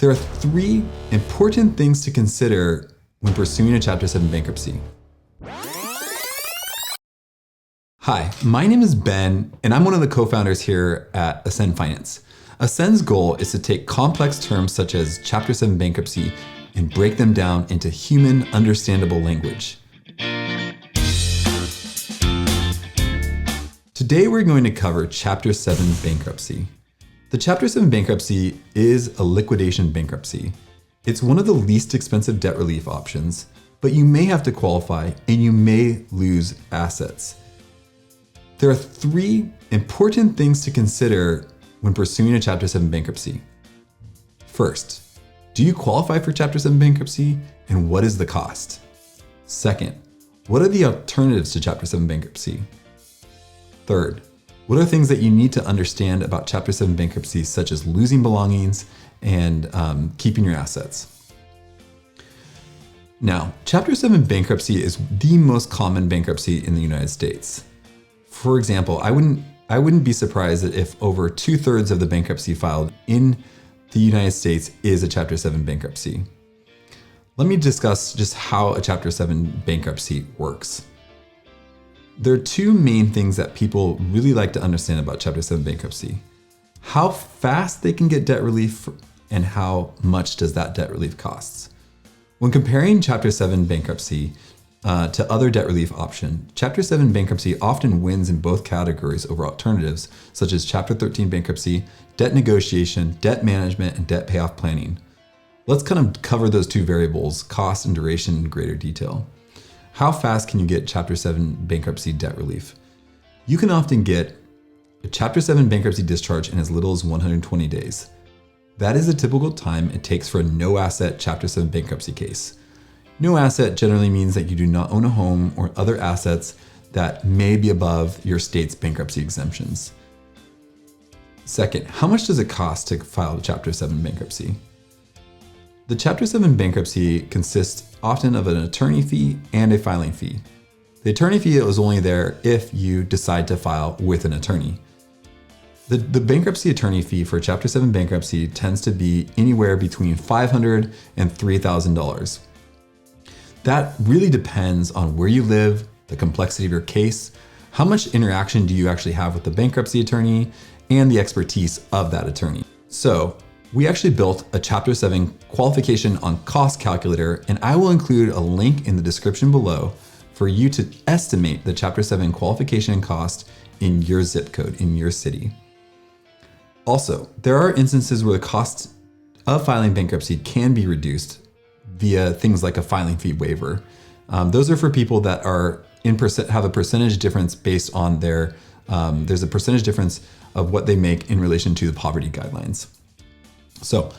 There are three important things to consider when pursuing a Chapter 7 bankruptcy. Hi, my name is Ben, and I'm one of the co-founders here at Ascend Finance. Ascend's goal is to take complex terms such as Chapter 7 bankruptcy and break them down into human, understandable language. Today we're going to cover Chapter 7 bankruptcy. The Chapter 7 bankruptcy is a liquidation bankruptcy. It's one of the least expensive debt relief options, but you may have to qualify and you may lose assets. There are three important things to consider when pursuing a Chapter 7 bankruptcy. First, do you qualify for Chapter 7 bankruptcy, and what is the cost? Second, what are the alternatives to Chapter 7 bankruptcy? Third, what are things that you need to understand about Chapter 7 bankruptcy, such as losing belongings and keeping your assets? Now, Chapter 7 bankruptcy is the most common bankruptcy in the United States. For example, I wouldn't be surprised if over 2/3 of the bankruptcy filed in the United States is a Chapter 7 bankruptcy. Let me discuss just how a Chapter 7 bankruptcy works. There are two main things that people really like to understand about Chapter 7 bankruptcy: how fast they can get debt relief and how much does that debt relief cost. When comparing Chapter 7 bankruptcy to other debt relief options, Chapter 7 bankruptcy often wins in both categories over alternatives such as Chapter 13 bankruptcy, debt negotiation, debt management, and debt payoff planning. Let's kind of cover those two variables, cost and duration, in greater detail. How fast can you get Chapter 7 bankruptcy debt relief? You can often get a Chapter 7 bankruptcy discharge in as little as 120 days. That is a typical time it takes for a no-asset Chapter 7 bankruptcy case. No asset generally means that you do not own a home or other assets that may be above your state's bankruptcy exemptions. Second, how much does it cost to file a Chapter 7 bankruptcy? The Chapter 7 bankruptcy consists often of an attorney fee and a filing fee. The attorney fee is only there if you decide to file with an attorney. The bankruptcy attorney fee for Chapter 7 bankruptcy tends to be anywhere between $500 and $3,000. That really depends on where you live, the complexity of your case, how much interaction do you actually have with the bankruptcy attorney, and the expertise of that attorney. So we actually built a Chapter 7 qualification on cost calculator, and I will include a link in the description below for you to estimate the Chapter 7 qualification cost in your zip code, in your city. Also, there are instances where the cost of filing bankruptcy can be reduced via things like a filing fee waiver. Those are for people that are have a percentage difference based on there's a percentage difference of what they make in relation to the poverty guidelines. So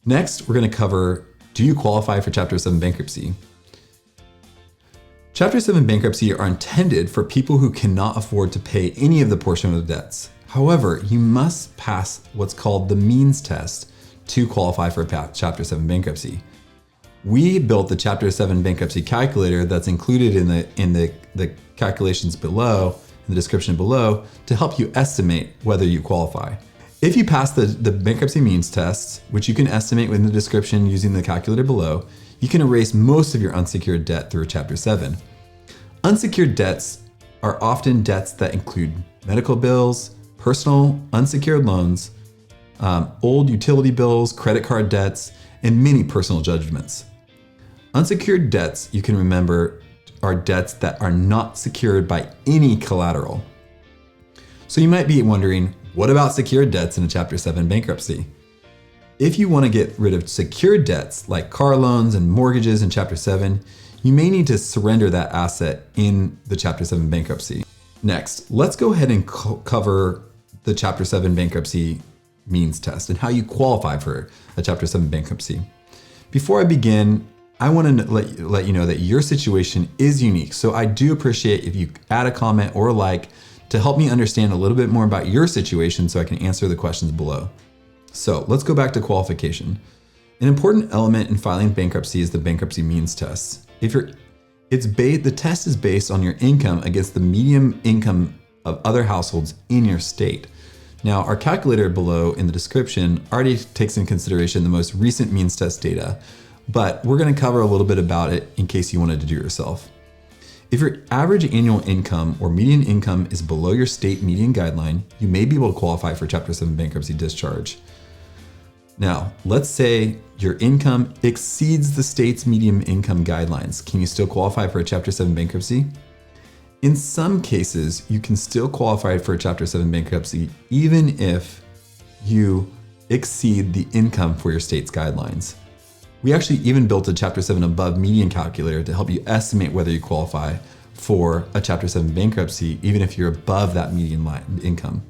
next, we're going to cover, do you qualify for Chapter 7 bankruptcy? Chapter 7 bankruptcy are intended for people who cannot afford to pay any of the portion of the debts. However, you must pass what's called the means test to qualify for Chapter 7 bankruptcy. We built the Chapter 7 bankruptcy calculator that's included in the calculations below, in the description below, to help you estimate whether you qualify. If you pass the bankruptcy means test, which you can estimate within the description using the calculator below, you can erase most of your unsecured debt through Chapter 7. Unsecured debts are often debts that include medical bills, personal unsecured loans, old utility bills, credit card debts, and many personal judgments. Unsecured debts, you can remember, are debts that are not secured by any collateral. So you might be wondering, what about secured debts in a Chapter 7 bankruptcy? If you want to get rid of secured debts like car loans and mortgages in Chapter 7, you may need to surrender that asset in the Chapter 7 bankruptcy. Next, let's go ahead and cover the Chapter 7 bankruptcy means test and how you qualify for a Chapter 7 bankruptcy. Before I begin, I want to let you know that your situation is unique. So I do appreciate if you add a comment or a like to help me understand a little bit more about your situation so I can answer the questions below. So let's go back to qualification. An important element in filing bankruptcy is the bankruptcy means test. The test is based on your income against the median income of other households in your state. Now, our calculator below in the description already takes into consideration the most recent means test data, but we're going to cover a little bit about it in case you wanted to do it yourself. If your average annual income or median income is below your state median guideline, you may be able to qualify for Chapter 7 bankruptcy discharge. Now, let's say your income exceeds the state's median income guidelines. Can you still qualify for a Chapter 7 bankruptcy? In some cases, you can still qualify for a Chapter 7 bankruptcy even if you exceed the income for your state's guidelines. We actually even built a Chapter 7 above median calculator to help you estimate whether you qualify for a Chapter 7 bankruptcy, even if you're above that median income.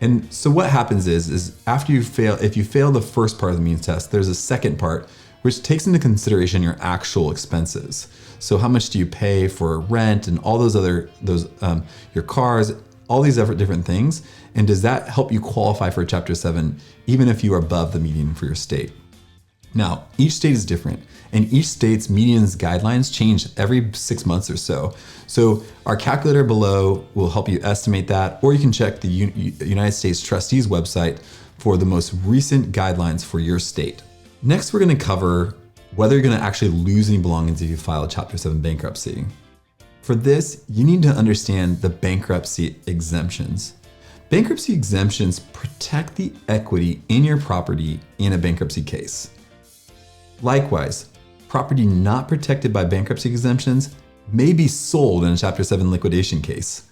And so what happens is after you fail, if you fail the first part of the means test, there's a second part which takes into consideration your actual expenses. So how much do you pay for rent and all those other, your cars, all these different things. And does that help you qualify for Chapter 7, even if you are above the median for your state? Now, each state is different, and each state's median's guidelines change every 6 months or so. So our calculator below will help you estimate that, or you can check the United States Trustees website for the most recent guidelines for your state. Next, we're going to cover whether you're going to actually lose any belongings if you file a Chapter 7 bankruptcy. For this, you need to understand the bankruptcy exemptions. Bankruptcy exemptions protect the equity in your property in a bankruptcy case. Likewise, property not protected by bankruptcy exemptions may be sold in a Chapter 7 liquidation case.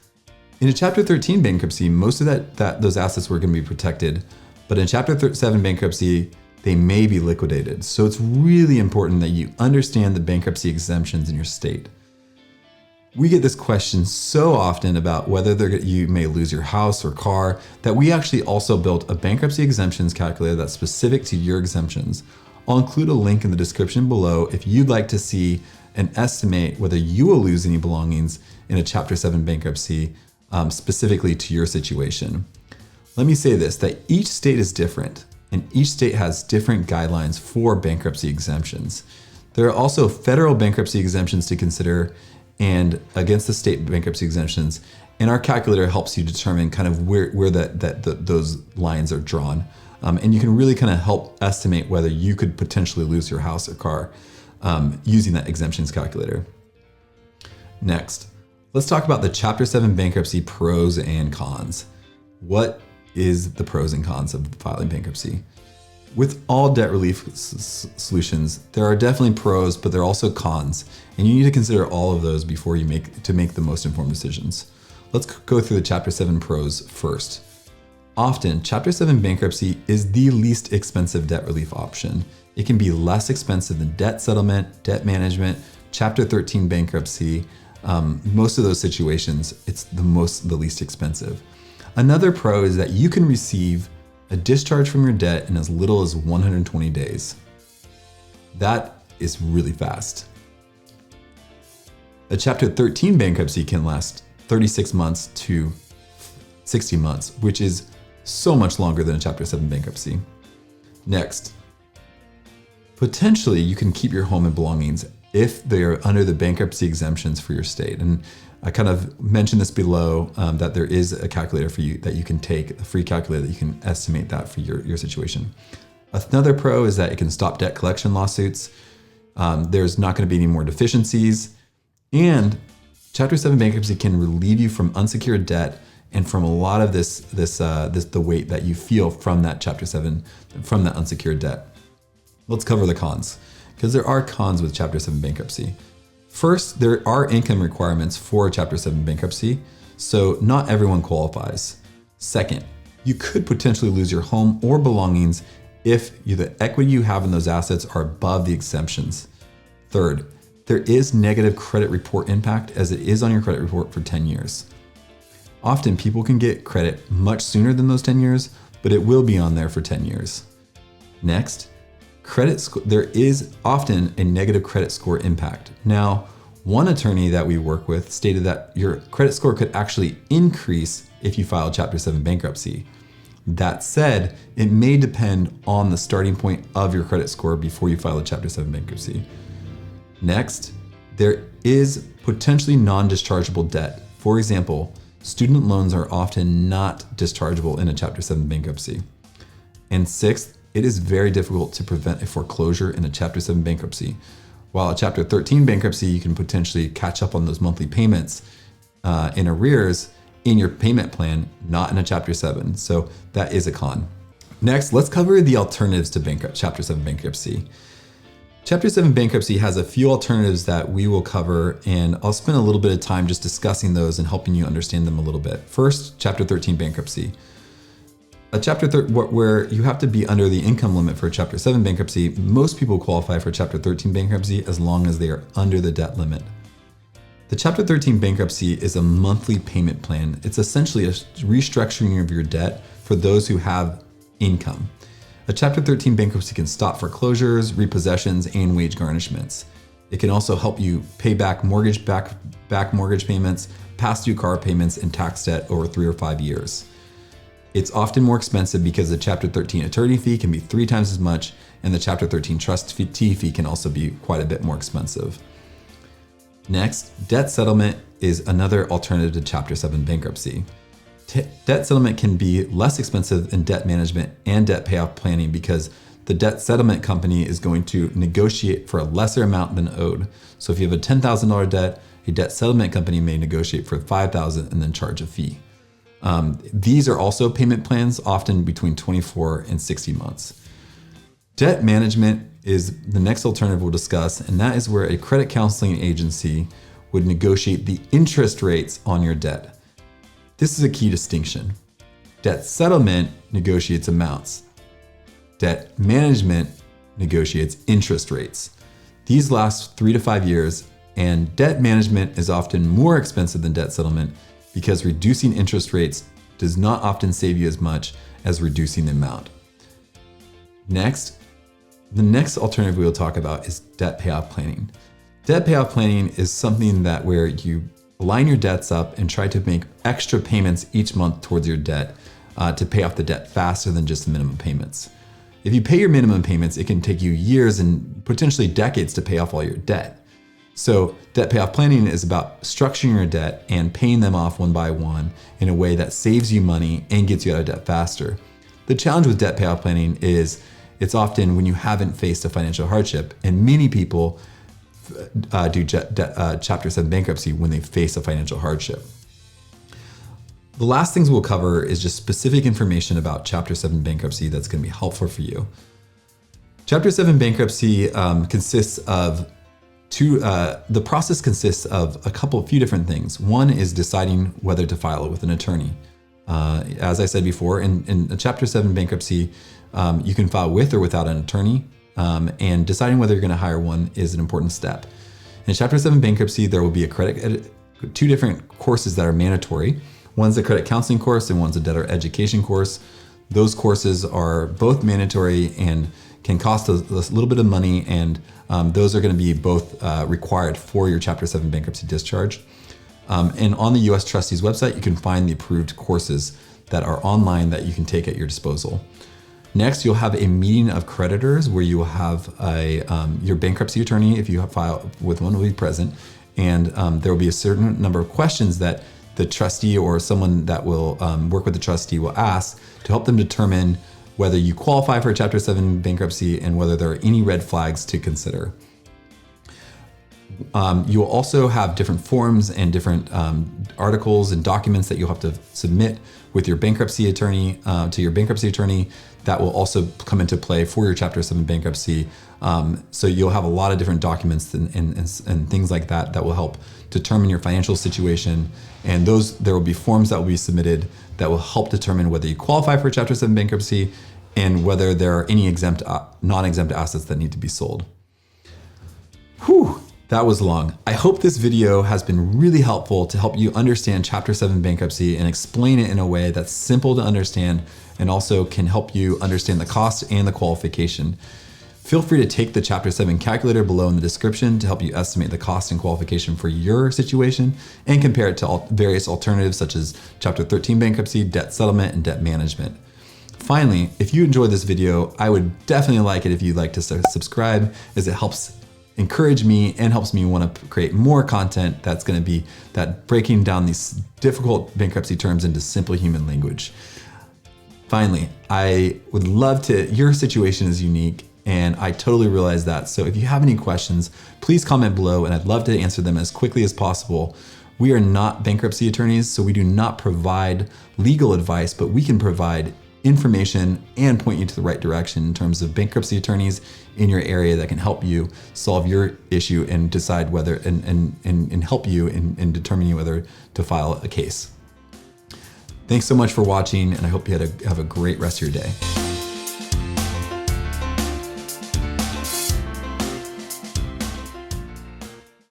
In a Chapter 13 bankruptcy, most of those assets were going to be protected, but in Chapter 7 bankruptcy, they may be liquidated. So it's really important that you understand the bankruptcy exemptions in your state. We get this question so often about whether you may lose your house or car that we actually also built a bankruptcy exemptions calculator that's specific to your exemptions. I'll include a link in the description below if you'd like to see and estimate whether you will lose any belongings in a Chapter 7 bankruptcy specifically to your situation. Let me say this, that each state is different and each state has different guidelines for bankruptcy exemptions. There are also federal bankruptcy exemptions to consider and against the state bankruptcy exemptions, and our calculator helps you determine kind of where those lines are drawn. And you can really kind of help estimate whether you could potentially lose your house or car using that exemptions calculator. Next, let's talk about the Chapter 7 bankruptcy pros and cons. What is the pros and cons of filing bankruptcy? With all debt relief solutions, there are definitely pros, but there are also cons, and you need to consider all of those before you make the most informed decisions. Let's go through the Chapter 7 pros first. Often, Chapter 7 bankruptcy is the least expensive debt relief option. It can be less expensive than debt settlement, debt management, Chapter 13 bankruptcy. Most of those situations, it's the least expensive. Another pro is that you can receive a discharge from your debt in as little as 120 days. That is really fast. A Chapter 13 bankruptcy can last 36 months to 60 months, which is so much longer than a Chapter 7 bankruptcy. Next, potentially you can keep your home and belongings if they are under the bankruptcy exemptions for your state. And I kind of mentioned this below that there is a calculator for you that you can take, a free calculator that you can estimate that for your situation. Another pro is that it can stop debt collection lawsuits. There's not going to be any more deficiencies. And Chapter 7 bankruptcy can relieve you from unsecured debt and from a lot of the weight that you feel from that Chapter 7, from that unsecured debt. Let's cover the cons, because there are cons with Chapter 7 bankruptcy. First, there are income requirements for Chapter 7 bankruptcy, so not everyone qualifies. Second, you could potentially lose your home or belongings if the equity you have in those assets are above the exemptions. Third, there is negative credit report impact as it is on your credit report for 10 years. Often people can get credit much sooner than those 10 years, but it will be on there for 10 years. Next, there is often a negative credit score impact. Now, one attorney that we work with stated that your credit score could actually increase if you file Chapter 7 bankruptcy. That said, it may depend on the starting point of your credit score before you file a Chapter 7 bankruptcy. Next, there is potentially non-dischargeable debt. For example, student loans are often not dischargeable in a Chapter 7 bankruptcy. And sixth, it is very difficult to prevent a foreclosure in a Chapter 7 bankruptcy. While a Chapter 13 bankruptcy, you can potentially catch up on those monthly payments in arrears in your payment plan, not in a Chapter 7. So that is a con. Next, let's cover the alternatives to Chapter 7 bankruptcy. Chapter 7 bankruptcy has a few alternatives that we will cover, and I'll spend a little bit of time just discussing those and helping you understand them a little bit. First, Chapter 13 bankruptcy. A where you have to be under the income limit for a Chapter 7 bankruptcy, most people qualify for Chapter 13 bankruptcy as long as they are under the debt limit. The Chapter 13 bankruptcy is a monthly payment plan. It's essentially a restructuring of your debt for those who have income. A Chapter 13 bankruptcy can stop foreclosures, repossessions, and wage garnishments. It can also help you pay back mortgage payments, past due car payments, and tax debt over 3 or 5 years. It's often more expensive because the Chapter 13 attorney fee can be 3 times as much, and the Chapter 13 trustee fee can also be quite a bit more expensive. Next, debt settlement is another alternative to Chapter 7 bankruptcy. Debt settlement can be less expensive than debt management and debt payoff planning because the debt settlement company is going to negotiate for a lesser amount than owed. So if you have a $10,000 debt, a debt settlement company may negotiate for $5,000 and then charge a fee. These are also payment plans, often between 24 and 60 months. Debt management is the next alternative we'll discuss, and that is where a credit counseling agency would negotiate the interest rates on your debt. This is a key distinction. Debt settlement negotiates amounts. Debt management negotiates interest rates. These last 3 to 5 years, and debt management is often more expensive than debt settlement because reducing interest rates does not often save you as much as reducing the amount. Next, the next alternative we will talk about is debt payoff planning. Debt payoff planning is something where you line your debts up and try to make extra payments each month towards your debt to pay off the debt faster than just the minimum payments. If you pay your minimum payments, it can take you years and potentially decades to pay off all your debt. So debt payoff planning is about structuring your debt and paying them off one by one in a way that saves you money and gets you out of debt faster. The challenge with debt payoff planning is it's often when you haven't faced a financial hardship, and many people do Chapter 7 bankruptcy when they face a financial hardship. The last things we'll cover is just specific information about Chapter 7 bankruptcy that's going to be helpful for you. Chapter 7 bankruptcy consists of the process consists of a few different things. One is deciding whether to file it with an attorney. As I said before, in a Chapter 7 bankruptcy, you can file with or without an attorney. And deciding whether you're going to hire one is an important step. In Chapter 7 bankruptcy, there will be two different courses that are mandatory. One's a credit counseling course and one's a debtor education course. Those courses are both mandatory and can cost a little bit of money, and those are going to be both required for your Chapter 7 bankruptcy discharge. And on the U.S. Trustee's website, you can find the approved courses that are online that you can take at your disposal. Next, you'll have a meeting of creditors where you will have your bankruptcy attorney, if you file with one, will be present, and there will be a certain number of questions that the trustee or someone that will work with the trustee will ask to help them determine whether you qualify for a Chapter 7 bankruptcy and whether there are any red flags to consider. You will also have different forms and different articles and documents that you'll have to submit with your bankruptcy attorney to your bankruptcy attorney that will also come into play for your Chapter 7 bankruptcy. So you'll have a lot of different documents and things like that will help determine your financial situation. And there will be forms that will be submitted that will help determine whether you qualify for a Chapter 7 bankruptcy and whether there are any non-exempt assets that need to be sold. Whew. That was long. I hope this video has been really helpful to help you understand Chapter 7 bankruptcy and explain it in a way that's simple to understand and also can help you understand the cost and the qualification. Feel free to take the Chapter 7 calculator below in the description to help you estimate the cost and qualification for your situation and compare it to various alternatives such as Chapter 13 bankruptcy, debt settlement, and debt management. Finally, if you enjoyed this video, I would definitely like it if you'd like to subscribe, as it helps encourage me and helps me want to create more content that's going to be that breaking down these difficult bankruptcy terms into simple human language. Finally, I would love to, your situation is unique and I totally realize that. So if you have any questions, please comment below and I'd love to answer them as quickly as possible. We are not bankruptcy attorneys, so we do not provide legal advice, but we can provide information and point you to the right direction in terms of bankruptcy attorneys in your area that can help you solve your issue and decide whether, and help you in determining whether to file a case. Thanks so much for watching, and I hope you have a great rest of your day.